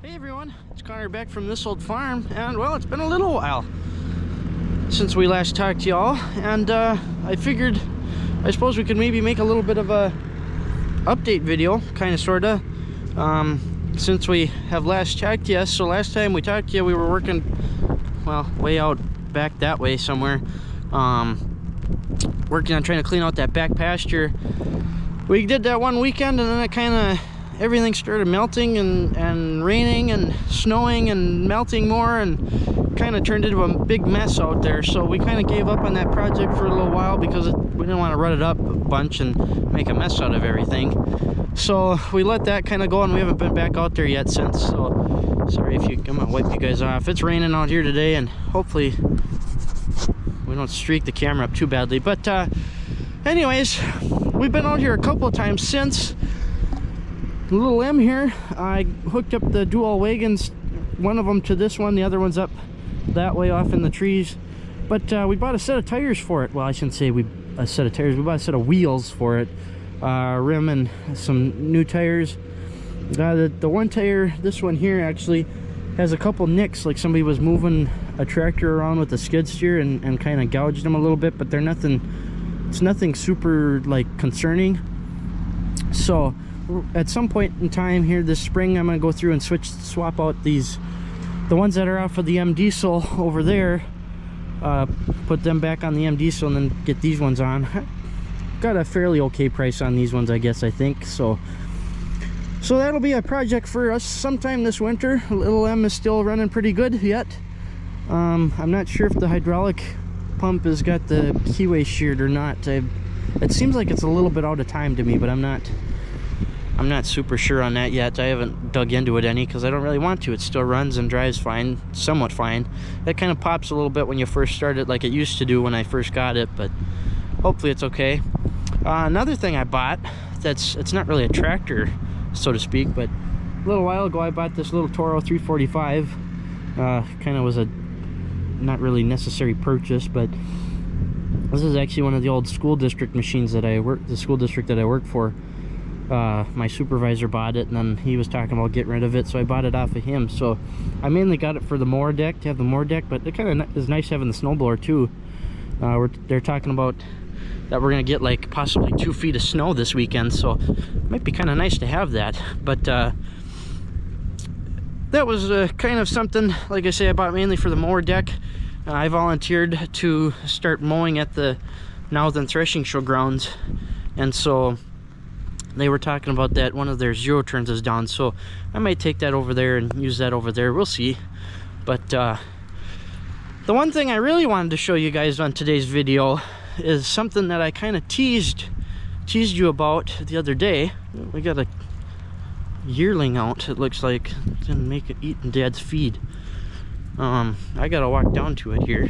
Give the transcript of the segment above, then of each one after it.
Hey everyone, it's Connor back from This Old Farm, and well, it's been a little while since we last talked to y'all, and I figured, I suppose we could maybe make a little bit of a update video, kind of, sorta, since we have last talked to you. So last time we talked to you, we were working, well, way out back that way somewhere, working on trying to clean out that back pasture. We did that one weekend, and then it kind of, everything started melting and raining and snowing and melting more, and kind of turned into a big mess out there. So we kind of gave up on that project for a little while because we didn't want to rut it up a bunch and make a mess out of everything. So we let that kind of go, and we haven't been back out there yet since. So sorry if I'm gonna wipe you guys off. It's raining out here today, and hopefully we don't streak the camera up too badly. But anyways, we've been out here a couple of times since. Little M here, I hooked up the dual wagons, one of them to this one, the other one's up that way off in the trees. But we bought a set of tires for it. Well, I shouldn't say a set of tires, we bought a set of wheels for it, rim and some new tires. The one tire, this one here, actually has a couple nicks, like somebody was moving a tractor around with a skid steer and kind of gouged them a little bit, but they're nothing, it's nothing super like concerning. So at some point in time here this spring, I'm going to go through and swap out the ones that are off of the M diesel over there, put them back on the M diesel, and then get these ones on. Got a fairly okay price on these ones, I guess, I think. So that'll be a project for us sometime this winter. Little M is still running pretty good yet. I'm not sure if the hydraulic pump has got the keyway sheared or not. It seems like it's a little bit out of time to me, but I'm not super sure on that yet. I haven't dug into it any because I don't really want to. It still runs and drives fine, somewhat fine. It kind of pops a little bit when you first start it, like it used to do when I first got it, but hopefully it's okay. Another thing I bought, it's not really a tractor, so to speak, but a little while ago I bought this little Toro 345. Kind of was a not really necessary purchase, but this is actually one of the old school district machines that the school district that I work for. My supervisor bought it, and then he was talking about getting rid of it, so I bought it off of him. So I mainly got it for the mower deck, to have the mower deck, but it kind of is nice having the snowblower too. They're talking about that we're gonna get like possibly 2 feet of snow this weekend, so it might be kind of nice to have that. But that was kind of something, like I say, I bought mainly for the mower deck. I volunteered to start mowing at the Nowthen Threshing Show grounds, and so they were talking about that one of their zero turns is down, so I might take that over there and use that over there. We'll see. But the one thing I really wanted to show you guys on today's video is something that I kind of teased you about the other day. We got a yearling out, it looks like. It's gonna make it eating Dad's feed. I gotta walk down to it here,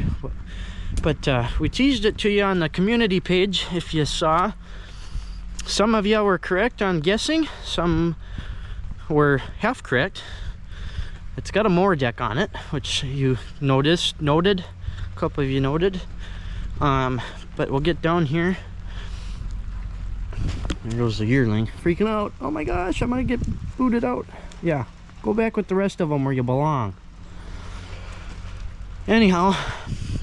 but we teased it to you on the community page. If you saw, some of you were correct on guessing, some were half correct. It's got a mower deck on it, which you noted, a couple of you noted. But we'll get down here. There goes the yearling, freaking out. Oh my gosh, I'm gonna get booted out. Yeah, go back with the rest of them where you belong. Anyhow,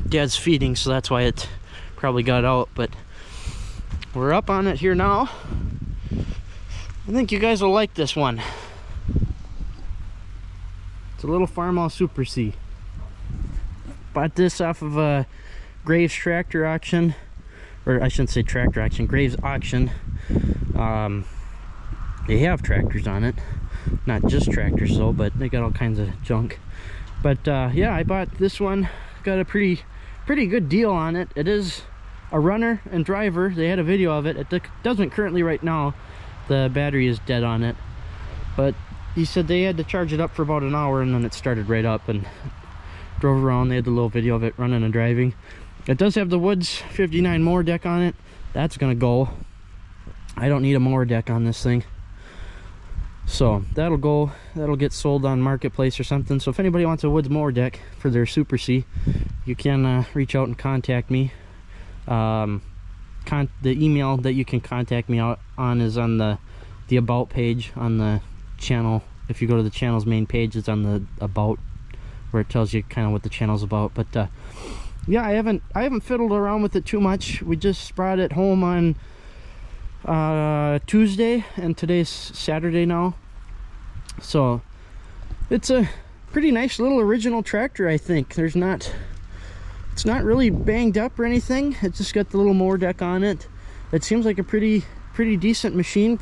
Dad's feeding, so that's why it probably got out, but we're up on it here now. I think you guys will like this one. It's a little Farmall Super C. Bought this off of a Graves tractor auction, or I shouldn't say tractor auction, Graves auction. They have tractors on it, not just tractors though, but they got all kinds of junk. But yeah, I bought this one, got a pretty good deal on it. It is a runner and driver. They had a video of it. It doesn't currently right now. The battery is dead on it, but he said they had to charge it up for about an hour, and then it started right up and drove around. They had the little video of it running and driving. It does have the Woods 59 mower deck on it. That's gonna go. I don't need a mower deck on this thing, so that'll go. That'll get sold on Marketplace or something. So if anybody wants a Woods mower deck for their Super C, you can reach out and contact me. The email that you can contact me out on is on the about page on the channel if you go to the channel's main page, it's on the about, where it tells you kind of what the channel's about. But yeah, I haven't fiddled around with it too much. We just brought it home on Tuesday, and today's Saturday now. So it's a pretty nice little original tractor, I think. It's not really banged up or anything. It's just got the little mower deck on it. It seems like a pretty decent machine.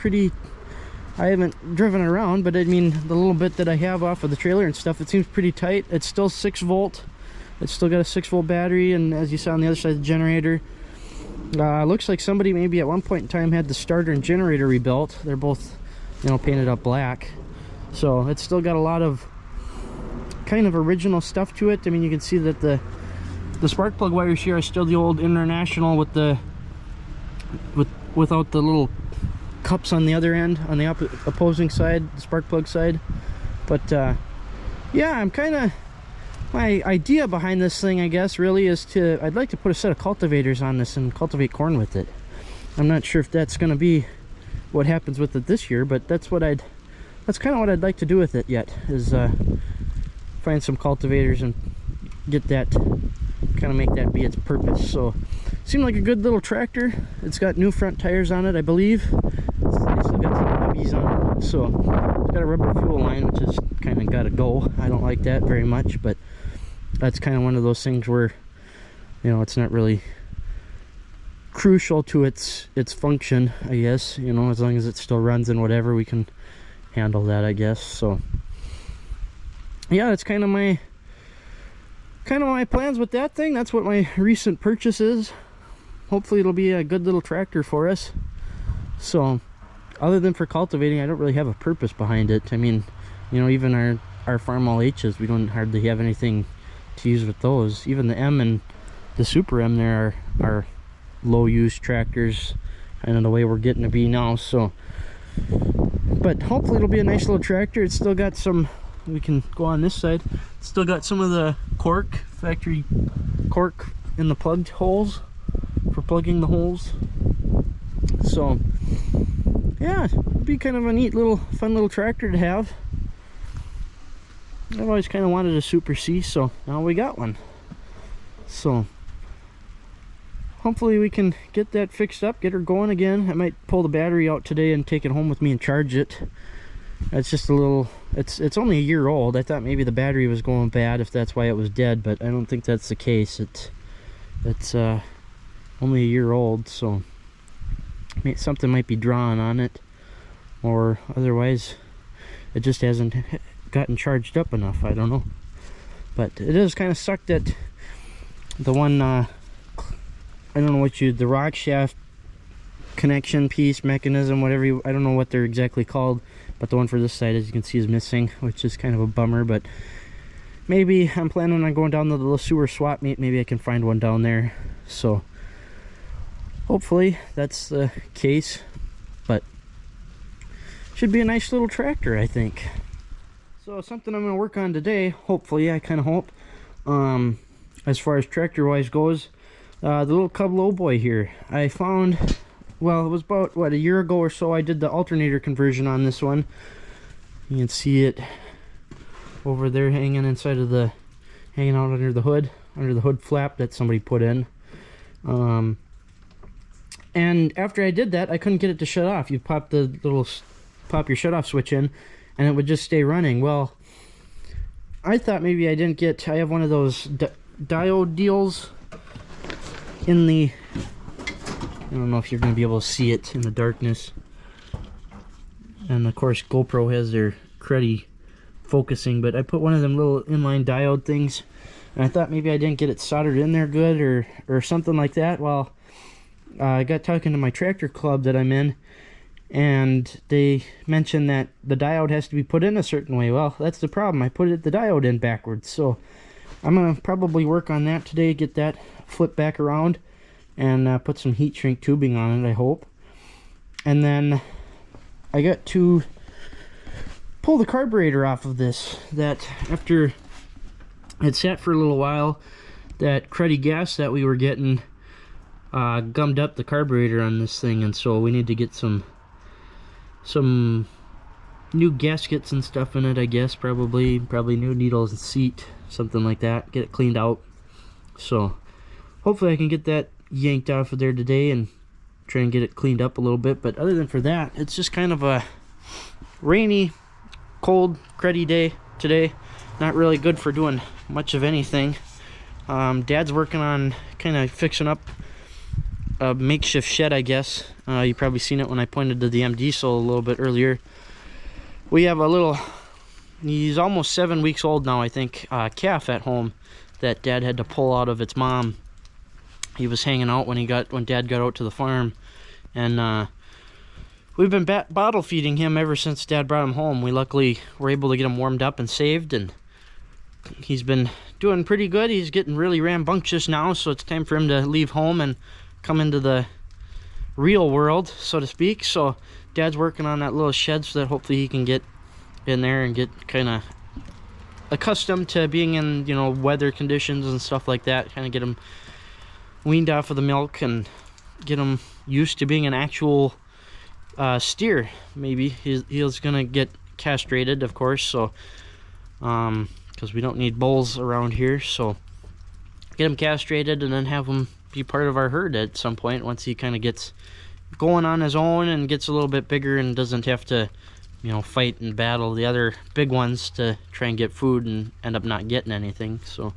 I haven't driven it around, but I mean, the little bit that I have off of the trailer and stuff, it seems pretty tight. It's still 6 volt. It's still got a 6 volt battery, and as you saw on the other side of the generator, looks like somebody maybe at one point in time had the starter and generator rebuilt. They're both, you know, painted up black. So it's still got a lot of kind of original stuff to it. I mean, you can see that the spark plug wires here are still the old International with without the little cups on the other end, on the opposing side, the spark plug side. But yeah, I'm kind of, my idea behind this thing, I guess, really is I'd like to put a set of cultivators on this and cultivate corn with it. I'm not sure if that's going to be what happens with it this year, but that's kind of what I'd like to do with it yet, is find some cultivators and get that, kind of make that be its purpose. So seemed like a good little tractor. It's got new front tires on it, I believe. It's still got some nubbies on it. So it's got a rubber fuel line, which is kind of got to go. I don't like that very much, but that's kind of one of those things where, you know, it's not really crucial to its function, I guess. You know, as long as it still runs and whatever, we can handle that, I guess. So yeah, that's kind of my plans with that thing. That's what my recent purchase is. Hopefully it'll be a good little tractor for us. So other than for cultivating, I don't really have a purpose behind it. I mean, you know, even our Farm All H's, we don't hardly have anything to use with those. Even the M and the Super M there are low use tractors, kind of the way we're getting to be now. So, but hopefully it'll be a nice little tractor. It's still got some, we can go on this side, it's still got some of the factory cork in the plugged holes for plugging the holes. So yeah, it'd be kind of a neat little fun little tractor to have. I've always kind of wanted a Super C, so now we got one. So hopefully we can get that fixed up, get her going again. I might pull the battery out today and take it home with me and charge it. It's just a little, it's only a year old. I thought maybe the battery was going bad, if that's why it was dead, but I don't think that's the case. It's only a year old, so something might be drawn on it, or otherwise it just hasn't gotten charged up enough. I don't know, but it is kind of sucked that the one I don't know what the rock shaft connection piece, mechanism, whatever I don't know what they're exactly called, but the one for this side, as you can see, is missing, which is kind of a bummer. But maybe I'm planning on going down to the Le Sueur swap meet. Maybe I can find one down there, so hopefully that's the case. But should be a nice little tractor, I think. So something I'm going to work on today, hopefully, I kind of hope, as far as tractor wise goes, the little Cub Lowboy here. I found, well, it was about, what, a year ago or so, I did the alternator conversion on this one. You can see it over there hanging inside of the, hanging out under the hood flap that somebody put in. And after I did that, I couldn't get it to shut off. You pop your shut off switch in, and it would just stay running. Well, I thought maybe I have one of those diode deals in the, I don't know if you're going to be able to see it in the darkness. And of course GoPro has their cruddy focusing, but I put one of them little inline diode things, and I thought maybe I didn't get it soldered in there good or something like that. Well, I got talking to my tractor club that I'm in, and they mentioned that the diode has to be put in a certain way. Well, that's the problem. I put the diode in backwards, so I'm going to probably work on that today, get that flipped back around, and put some heat shrink tubing on it, I hope. And then I got to pull the carburetor off of this. That after it sat for a little while, that cruddy gas that we were getting gummed up the carburetor on this thing, and so we need to get some new gaskets and stuff in it, I guess. Probably new needles and seat, something like that. Get it cleaned out. So hopefully I can get that yanked off of there today and try and get it cleaned up a little bit. But other than for that, it's just kind of a rainy, cold, cruddy day today. Not really good for doing much of anything. Dad's working on kind of fixing up a makeshift shed, I guess. You probably seen it when I pointed to the M diesel a little bit earlier. We have a little, he's almost 7 weeks old now, I think, calf at home that Dad had to pull out of its mom. He was hanging out when Dad got out to the farm, and we've been bottle feeding him ever since Dad brought him home. We luckily were able to get him warmed up and saved, and he's been doing pretty good. He's getting really rambunctious now, so it's time for him to leave home and come into the real world, so to speak. So Dad's working on that little shed so that hopefully he can get in there and get kind of accustomed to being in, you know, weather conditions and stuff like that. Kind of get him weaned off of the milk and get him used to being an actual steer. Maybe he's gonna get castrated, of course, so because we don't need bulls around here. So get him castrated and then have him be part of our herd at some point once he kind of gets going on his own and gets a little bit bigger and doesn't have to, you know, fight and battle the other big ones to try and get food and end up not getting anything. So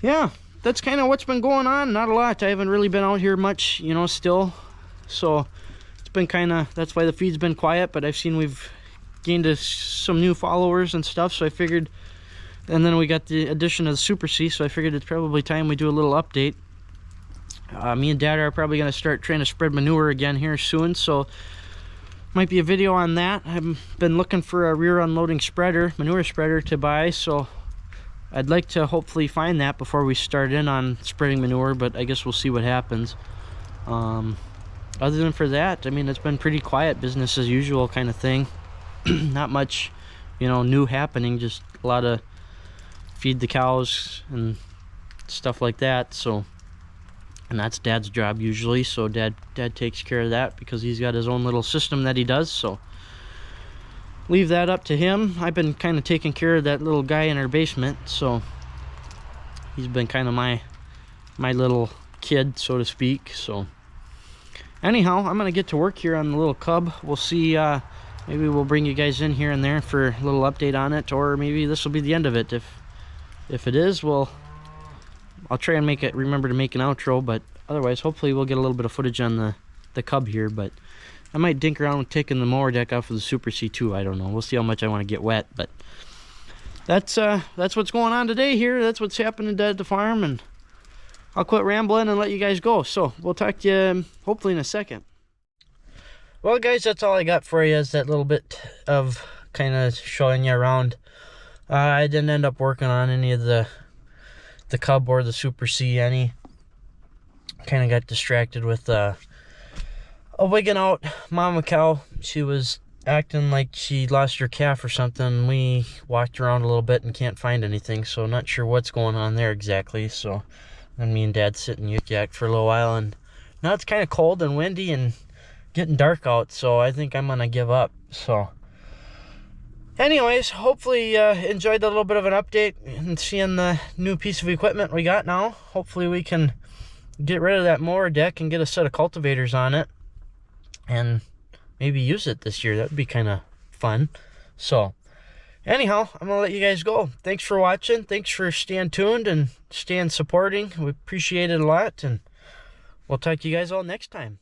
yeah, that's kind of what's been going on. Not a lot. I haven't really been out here much, you know, still. So it's been kind of, that's why the feed's been quiet, but I've seen we've gained some new followers and stuff, so I figured, and then we got the addition of the Super C, so I figured it's probably time we do a little update. Me and Dad are probably going to start trying to spread manure again here soon, so might be a video on that. I've been looking for a rear unloading spreader, manure spreader to buy, so I'd like to hopefully find that before we start in on spreading manure, but I guess we'll see what happens. Other than for that, I mean, it's been pretty quiet, business as usual kind of thing. Not much, you know, new happening, just a lot of feed the cows and stuff like that. So, and that's Dad's job usually, so Dad takes care of that because he's got his own little system that he does, so leave that up to him. I've been kind of taking care of that little guy in our basement, so he's been kind of my little kid, so to speak. So anyhow, I'm gonna get to work here on the little cub. We'll see, maybe we'll bring you guys in here and there for a little update on it, or maybe this will be the end of it. If it is, well, I'll try and remember to make an outro, but otherwise hopefully we'll get a little bit of footage on the cub here. But I might dink around with taking the mower deck off of the Super C too. I don't know, we'll see how much I want to get wet. But that's what's going on today here. That's what's happening at the farm, and I'll quit rambling and let you guys go. So we'll talk to you hopefully in a second. Well guys, that's all I got for you, is that little bit of kind of showing you around. I didn't end up working on any of the cub or the Super C any. Kind of got distracted with a wigging out mama cow. She was acting like she lost her calf or something. We walked around a little bit and can't find anything, so not sure what's going on there exactly. So then me and Dad sit and yik-yak for a little while, and now it's kind of cold and windy and getting dark out, so I think I'm gonna give up. So anyways, hopefully enjoyed a little bit of an update and seeing the new piece of equipment we got now. Hopefully we can get rid of that mower deck and get a set of cultivators on it and maybe use it this year. That would be kind of fun. So anyhow, I'm gonna let you guys go. Thanks for watching. Thanks for staying tuned and staying supporting. We appreciate it a lot, and we'll talk to you guys all next time.